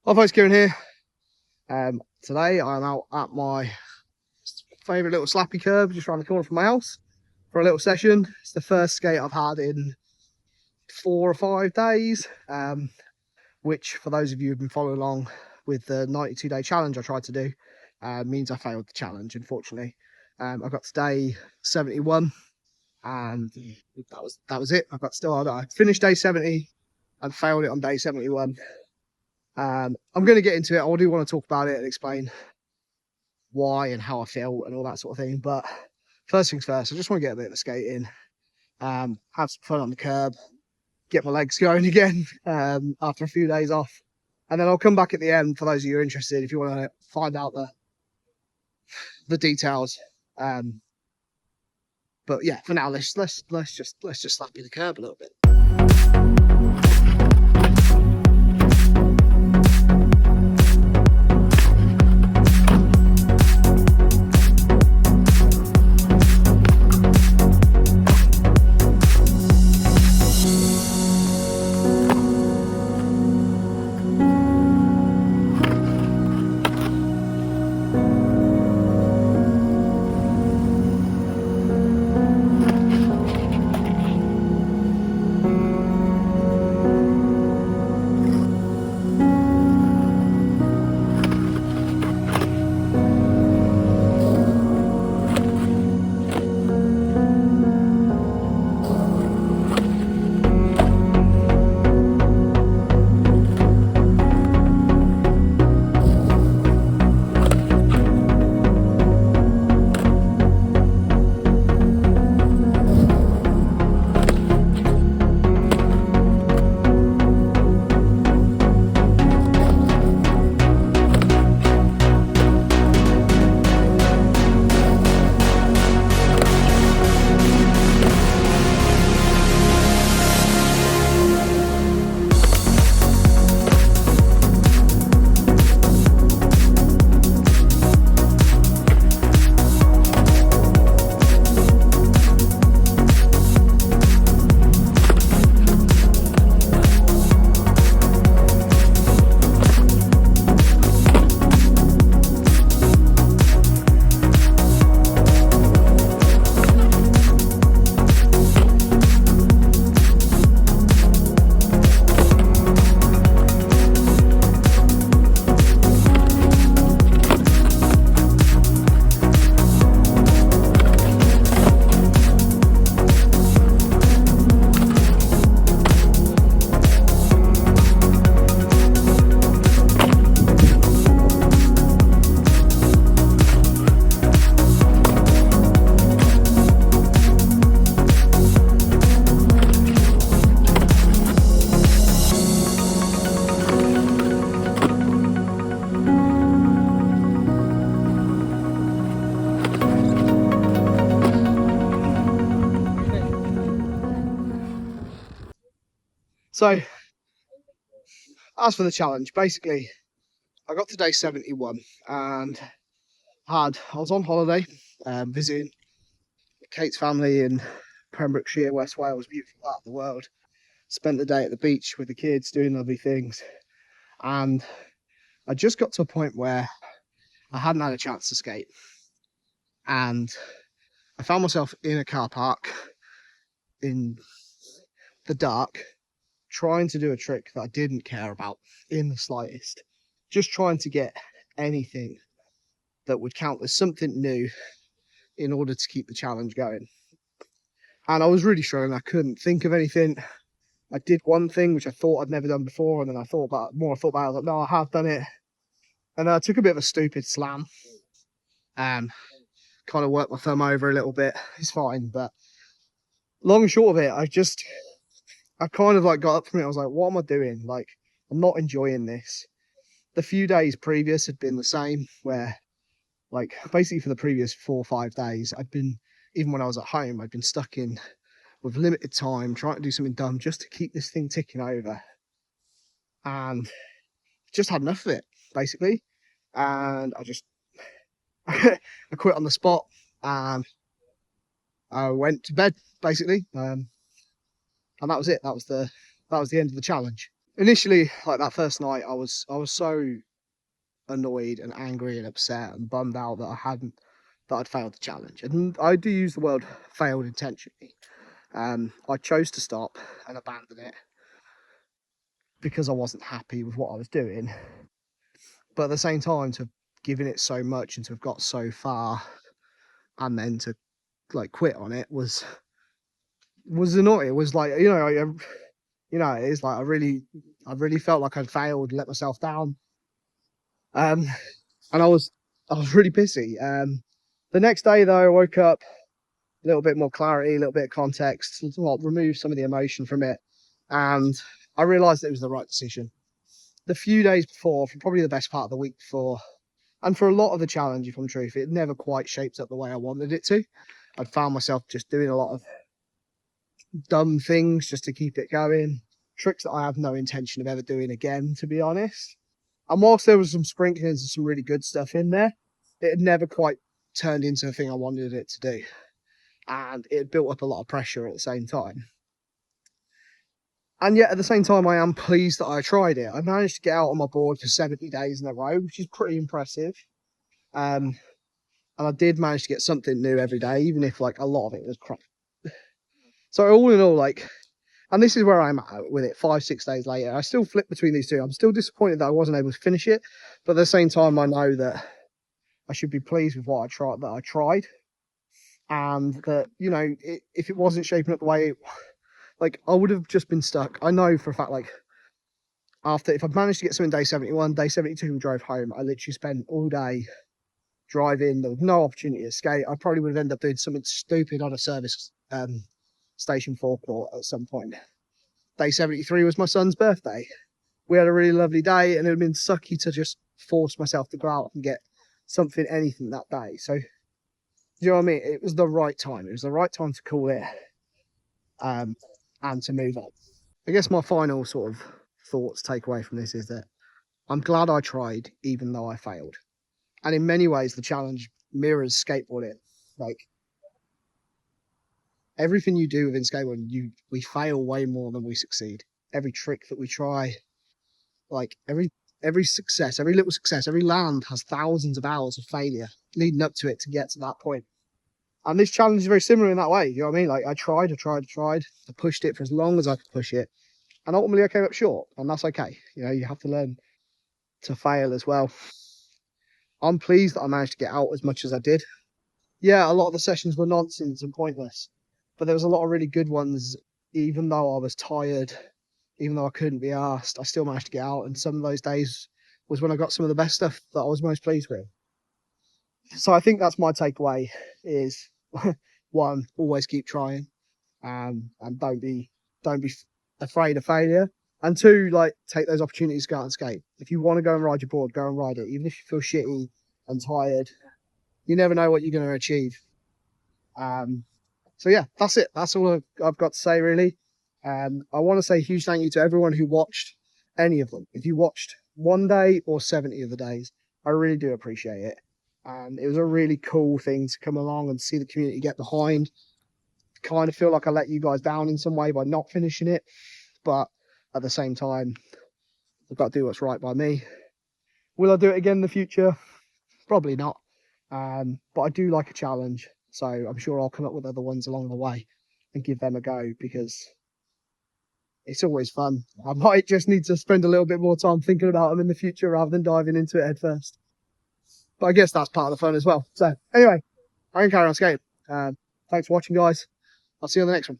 Hi folks, Kieran here. Today I'm out at my favourite little slappy curb just around the corner from my house for a little session. It's the first skate I've had in 4 or 5 days, which for those of you who've been following along with the 92-day challenge I tried to do, means I failed the challenge, unfortunately. I got to day 71 and that was it. I finished day 70 and failed it on day 71. I'm going to get into it. I do want to talk about it and explain why and how I feel and all that sort of thing. But first things first, I just want to get a bit of a skate in, have some fun on the curb, get my legs going again after a few days off. And then I'll come back at the end for those of you who are interested if you want to find out the details. But yeah, for now, let's just slap you the curb a little bit. So, as for the challenge, basically, I got to day 71 and I was on holiday, visiting Kate's family in Pembrokeshire, West Wales, beautiful part of the world. Spent the day at the beach with the kids, doing lovely things. And I just got to a point where I hadn't had a chance to skate. And I found myself in a car park in the dark, trying to do a trick that I didn't care about in the slightest. Just trying to get anything that would count as something new in order to keep the challenge going. And I was really struggling. I couldn't think of anything. I did one thing which I thought I'd never done before, and then I thought about it, I was like, no, I have done it. And I took a bit of a stupid slam. Kind of worked my thumb over a little bit. It's fine, but long and short of it, I kind of like got up from it. I was like, what am I doing? Like, I'm not enjoying this. The few days previous had been the same, where like basically for the previous 4 or 5 days, even when I was at home, I'd been stuck in with limited time, trying to do something dumb just to keep this thing ticking over. And just had enough of it, basically. And I just, I quit on the spot and I went to bed, basically. And that was it. That was the end of the challenge. initially, like that first night, I was so annoyed and angry and upset and bummed out that I'd failed the challenge. And I do use the word failed intentionally. I chose to stop and abandon it because I wasn't happy with what I was doing. But at the same time, to have given it so much and to have got so far and then to like quit on it was annoying. It was like, it's like I really felt like I'd failed, let myself down. And I was really pissy. The next day though, I woke up a little bit more clarity, a little bit of context, remove some of the emotion from it, and I realised it was the right decision. The few days before, for probably the best part of the week before, and for a lot of the challenge, if I'm truth, it never quite shaped up the way I wanted it to. I'd found myself just doing a lot of dumb things just to keep it going, tricks that I have no intention of ever doing again, to be honest. And whilst there was some sprinklings and some really good stuff in there, it had never quite turned into the thing I wanted it to do. And it had built up a lot of pressure at the same time. And yet at the same time, I am pleased that I tried it. I managed to get out on my board for 70 days in a row, which is pretty impressive. And I did manage to get something new every day, even if like a lot of it was crap. So all in all, like, and this is where I'm at with it 5-6 days later. I still flip between these two. I'm still disappointed that I wasn't able to finish it, but at the same time, I know that I should be pleased with what I tried, and that, you know, if it wasn't shaping up the way, like, I would have just been stuck. I know for a fact, like, if I'd managed to get something day 71, day 72, we drove home, I literally spent all day driving. There was no opportunity to skate. I probably would have ended up doing something stupid on a service station forecourt at some point. Day 73 was my son's birthday. We had a really lovely day, and it would have been sucky to just force myself to go out and get anything that day. So, do you know what I mean? It was the right time. It was the right time to call it and to move on. I guess my final sort of thoughts, takeaway from this is that I'm glad I tried, even though I failed. And in many ways, the challenge mirrors skateboarding. Like, everything you do within skateboarding, we fail way more than we succeed. Every trick that we try, like every success, every little success, every land has thousands of hours of failure leading up to it to get to that point. And this challenge is very similar in that way. You know what I mean? Like, I tried. I pushed it for as long as I could push it. And ultimately I came up short, and that's okay. You know, you have to learn to fail as well. I'm pleased that I managed to get out as much as I did. Yeah, a lot of the sessions were nonsense and pointless, but there was a lot of really good ones. Even though I was tired, even though I couldn't be asked, I still managed to get out. And some of those days was when I got some of the best stuff that I was most pleased with. So I think that's my takeaway is one, always keep trying, and don't be afraid of failure. And two, like, take those opportunities to go out and skate. If you want to go and ride your board, go and ride it. Even if you feel shitty and tired, you never know what you're going to achieve. So yeah, that's it. That's all I've got to say, really. I want to say a huge thank you to everyone who watched any of them. If you watched one day or 70 of the days, I really do appreciate it. And it was a really cool thing to come along and see the community get behind. Kind of feel like I let you guys down in some way by not finishing it, but at the same time, I've got to do what's right by me. Will I do it again in the future? Probably not. But I do like a challenge, so I'm sure I'll come up with other ones along the way and give them a go, because it's always fun. I might just need to spend a little bit more time thinking about them in the future rather than diving into it head first. But I guess that's part of the fun as well. So anyway, I can carry on skating. Thanks for watching, guys. I'll see you on the next one.